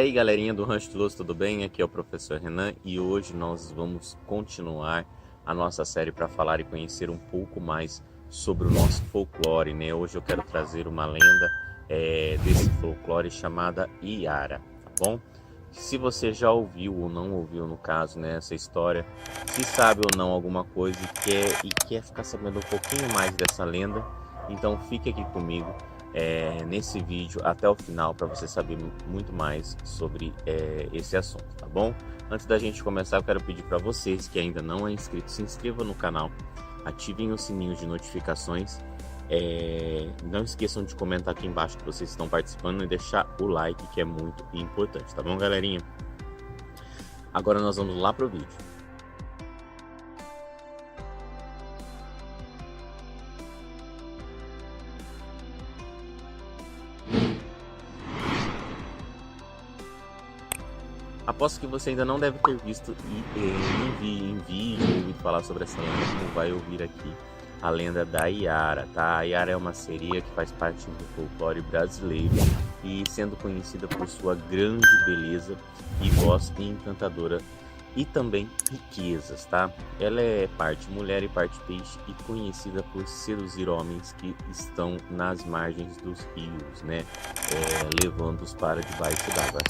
aí galerinha do Rancho de Luz, tudo bem? Aqui é o professor Renan e hoje nós vamos continuar a nossa série para falar e conhecer um pouco mais sobre o nosso folclore, né? Hoje eu quero trazer uma lenda desse folclore chamada Iara, tá bom? Se você já ouviu ou não ouviu, no caso, né, essa história, se sabe ou não alguma coisa e quer ficar sabendo um pouquinho mais dessa lenda, então fique aqui comigo nesse vídeo até o final para você saber muito mais sobre esse assunto, tá bom? Antes da gente começar, eu quero pedir para vocês que ainda não é inscrito, se inscreva no canal, ativem o sininho de notificações, não esqueçam de comentar aqui embaixo que vocês estão participando e deixar o like, que é muito importante, tá bom, galerinha? Agora nós vamos lá pro vídeo. Aposto que você ainda não deve ter visto em vídeo ou ouvido falar sobre essa lenda, como vai ouvir aqui a lenda da Iara, tá? A Iara é uma sereia que faz parte do folclore brasileiro e sendo conhecida por sua grande beleza e voz encantadora e também riquezas, tá? Ela é parte mulher e parte peixe e conhecida por seduzir homens que estão nas margens dos rios, né? Levando-os para debaixo d'água.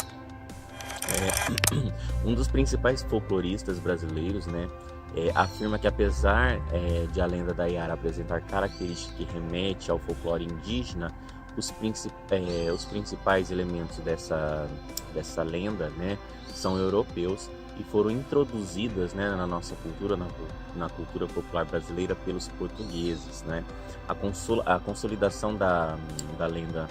Um dos principais folcloristas brasileiros, né, afirma que apesar de a lenda da Iara apresentar características que remetem ao folclore indígena, os principais elementos dessa lenda, né, são europeus e foram introduzidas, né, na nossa cultura, na cultura popular brasileira pelos portugueses, né. A consolidação da lenda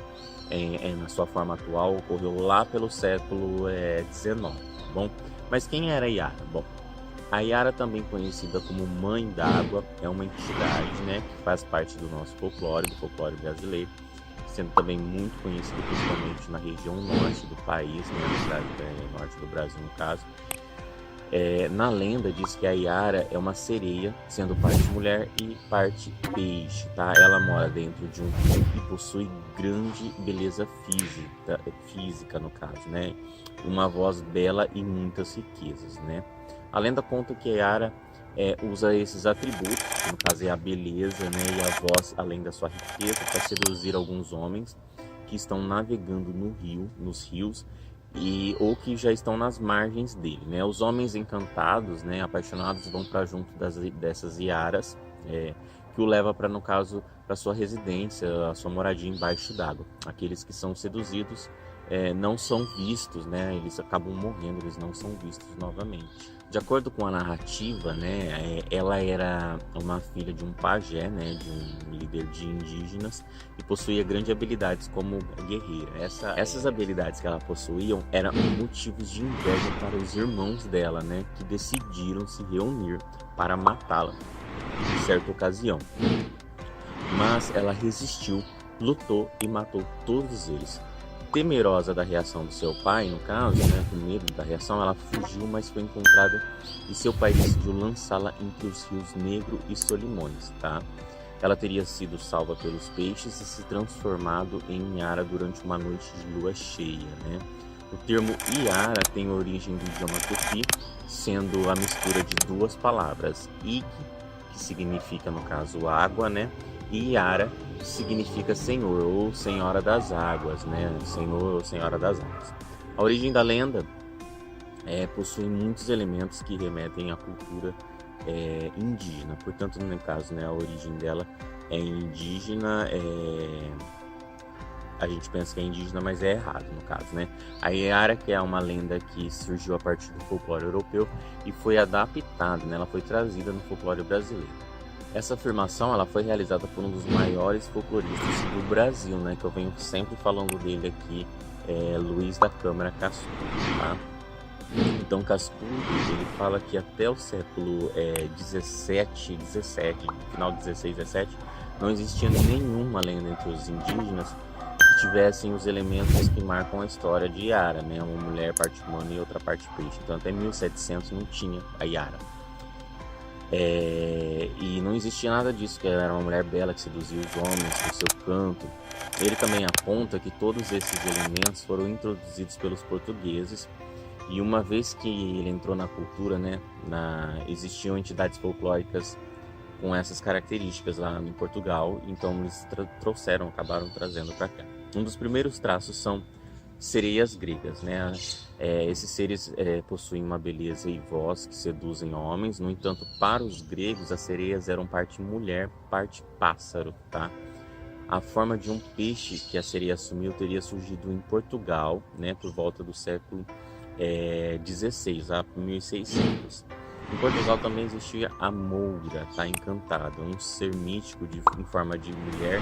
na sua forma atual ocorreu lá pelo século XIX, tá bom? Mas quem era a Iara? Bom, a Iara, também conhecida como Mãe d'Água, é uma entidade, né, que faz parte do nosso folclore, do folclore brasileiro, sendo também muito conhecida principalmente na região norte do país, né, norte do Brasil no caso. Na lenda diz que a Iara é uma sereia, sendo parte mulher e parte peixe, tá? Ela mora dentro de um rio e possui grande beleza física no caso, né? Uma voz bela e muitas riquezas, né? A lenda conta que a Iara usa esses atributos, no caso é a beleza, né, e a voz, além da sua riqueza, para seduzir alguns homens que estão navegando nos rios, ou que já estão nas margens dele, né? Os homens encantados, né, apaixonados, vão para junto dessas iaras, que o leva para, no caso, para sua residência, a sua moradia embaixo d'água. Aqueles que são seduzidos não são vistos, né? Eles acabam morrendo, eles não são vistos novamente. De acordo com a narrativa, né, ela era uma filha de um pajé, né, de um líder de indígenas, e possuía grandes habilidades como guerreira. Essas habilidades que ela possuía eram motivos de inveja para os irmãos dela, né, que decidiram se reunir para matá-la em certa ocasião. Mas ela resistiu, lutou e matou todos eles. Temerosa da reação do seu pai, no caso, né, com medo da reação, ela fugiu, mas foi encontrada e seu pai decidiu lançá-la entre os rios Negro e Solimões, tá? Ela teria sido salva pelos peixes e se transformado em Iara durante uma noite de lua cheia, né? O termo Iara tem origem do idioma tupi, sendo a mistura de duas palavras, Ik, que significa, no caso, água, né? E Iara significa senhor ou senhora das águas, né? Senhor ou senhora das águas. A origem da lenda possui muitos elementos que remetem à cultura indígena. Portanto, no caso, né, a origem dela é indígena. A gente pensa que é indígena, mas é errado no caso, né? A Iara, que é uma lenda que surgiu a partir do folclore europeu e foi adaptada, né? Ela foi trazida no folclore brasileiro. Essa afirmação ela foi realizada por um dos maiores folcloristas do Brasil, né, que eu venho sempre falando dele aqui, Luiz da Câmara Cascudo, tá? Então Cascudo, ele fala que até o século 17, final de 16, 17, não existia nenhuma lenda entre os indígenas que tivessem os elementos que marcam a história de Iara, né, uma mulher parte humana e outra parte peixe. Então até 1700 não tinha a Iara. E não existia nada disso, que ela era uma mulher bela que seduzia os homens com seu canto, Ele também aponta que todos esses elementos foram introduzidos pelos portugueses e uma vez que ele entrou na cultura, né, existiam entidades folclóricas com essas características lá em Portugal, então eles acabaram trazendo para cá. Um dos primeiros traços são sereias gregas, né? Esses seres possuem uma beleza e voz que seduzem homens. No entanto, para os gregos, as sereias eram parte mulher, parte pássaro, tá? A forma de um peixe que a sereia assumiu teria surgido em Portugal, né, por volta do século 16 a 1600. Em Portugal também existia a moura, tá, encantada, um ser mítico em forma de mulher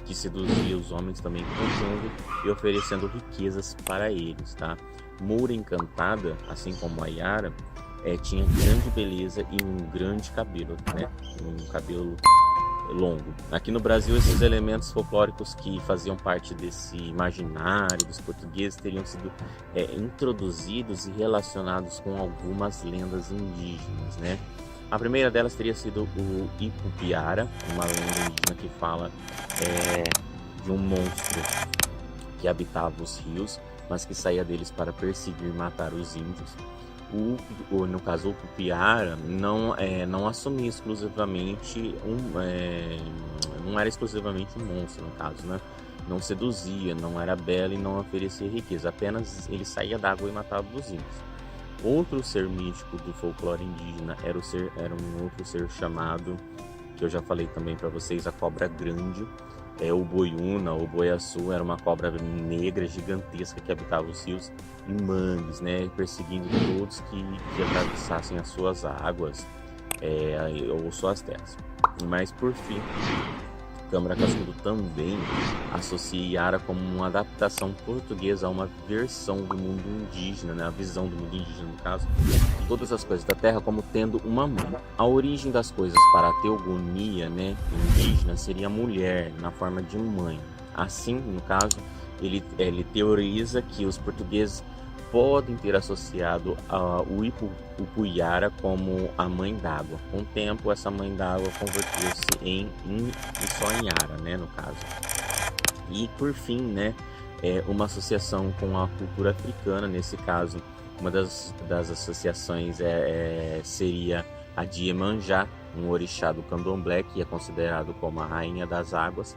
que seduzia os homens também cantando e oferecendo riquezas para eles, tá? Moura encantada, assim como a Yara, tinha grande beleza e um grande cabelo, né? Um cabelo longo. Aqui no Brasil, esses elementos folclóricos que faziam parte desse imaginário dos portugueses teriam sido introduzidos e relacionados com algumas lendas indígenas, né? A primeira delas teria sido o Ipupiara, uma lenda indígena que fala de um monstro que habitava os rios, mas que saía deles para perseguir e matar os índios. No caso, o Pupiara não assumia exclusivamente não era exclusivamente um monstro, no caso, né? Não seduzia, não era belo e não oferecia riqueza, apenas ele saía d'água e matava os índios. Outro ser mítico do folclore indígena era um outro ser chamado, que eu já falei também para vocês, a cobra grande. O boiúna ou boiaçu era uma cobra negra gigantesca que habitava os rios e mangues, né, perseguindo todos que atravessassem as suas águas ou suas terras. Mas por fim, Câmara Cascudo também associa Yara como uma adaptação portuguesa a uma versão do mundo indígena, né? A visão do mundo indígena, no caso, de todas as coisas da terra como tendo uma mãe. A origem das coisas para a teogonia, né, indígena seria a mulher na forma de mãe. Assim, no caso, ele teoriza que os portugueses podem ter associado o Ipupiara como a mãe d'água. Com o tempo, essa mãe d'água converteu-se em Yara, né, no caso. E por fim, né, uma associação com a cultura africana. Nesse caso, uma das associações seria a de Iemanjá, um orixá do candomblé que é considerado como a rainha das águas.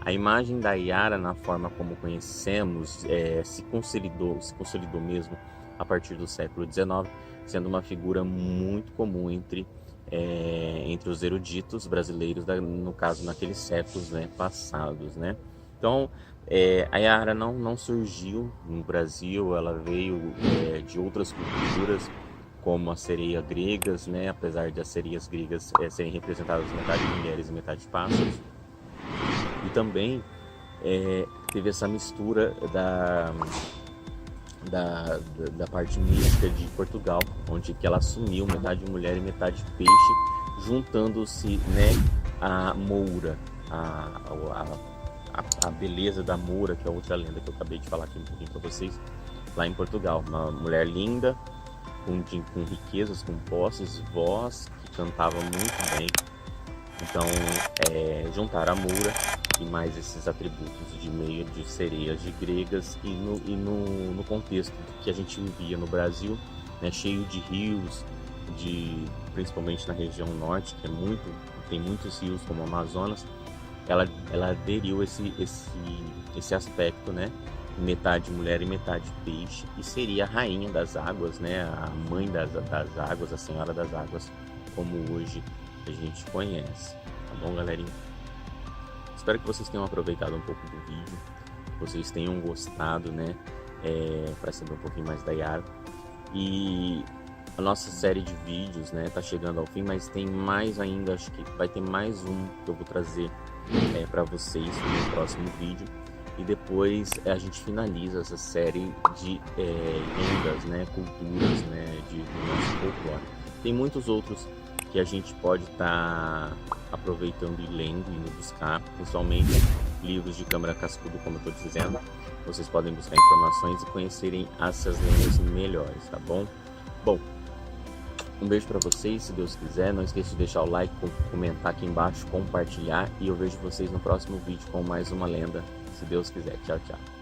A imagem da Yara, na forma como conhecemos, se consolidou mesmo a partir do século XIX, sendo uma figura muito comum entre os eruditos brasileiros, no caso, naqueles séculos, né, passados, né? Então, a Yara não surgiu no Brasil, ela veio de outras culturas, como as sereias gregas, né? Apesar de as sereias gregas serem representadas metade de mulheres e metade de pássaros. E também teve essa mistura da parte mística de Portugal, onde que ela assumiu metade mulher e metade peixe, juntando-se, né, a moura, a beleza da moura, que é outra lenda que eu acabei de falar aqui um pouquinho para vocês, lá em Portugal. Uma mulher linda, com riquezas, com posses, voz, que cantava muito bem. Então, juntar a moura e mais esses atributos de meio de sereias de gregas e no contexto que a gente vivia no Brasil, né, cheio de rios, principalmente na região norte, que tem muitos rios como o Amazonas, ela aderiu esse aspecto, né, metade mulher e metade peixe, e seria a rainha das águas, né, a mãe das águas, a senhora das águas, como hoje a gente conhece. Tá bom, galerinha? Espero que vocês tenham aproveitado um pouco do vídeo, que vocês tenham gostado, né, para saber um pouquinho mais da Yara. E a nossa série de vídeos, né, tá chegando ao fim, mas tem mais ainda, acho que vai ter mais um que eu vou trazer para vocês no próximo vídeo. E depois a gente finaliza essa série de lendas, né, culturas, né, do nosso folclore. Tem muitos outros que a gente pode estar aproveitando e lendo, indo buscar, principalmente livros de Câmara Cascudo, como eu estou dizendo. Vocês podem buscar informações e conhecerem essas lendas melhores, tá bom? Bom, Um beijo para vocês, se Deus quiser. Não esqueça de deixar o like, comentar aqui embaixo, compartilhar. E eu vejo vocês no próximo vídeo com mais uma lenda, se Deus quiser. Tchau, tchau.